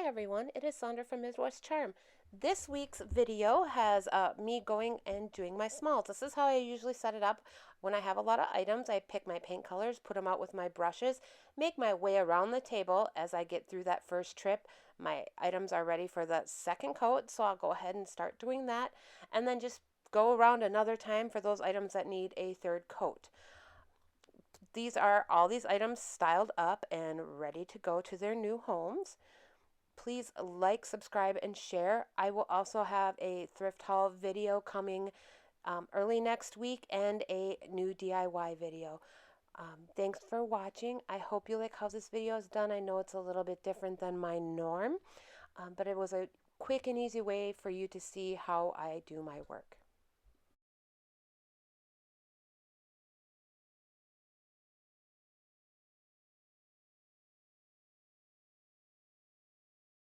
Hi everyone, it is Sandra from Midwest Charm. This week's video has me going and doing my smalls. This is how I usually set it up when I have a lot of items. I pick my paint colors, put them out with my brushes, make my way around the table as I get through that first trip. My items are ready for the second coat, so I'll go ahead and start doing that, and then just go around another time for those items that need a third coat. These are all these items styled up and ready to go to their new homes. Please like, subscribe, and share. I will also have a thrift haul video coming early next week and a new DIY video. Thanks for watching. I hope you like how this video is done. I know it's a little bit different than my norm, but it was a quick and easy way for you to see how I do my work.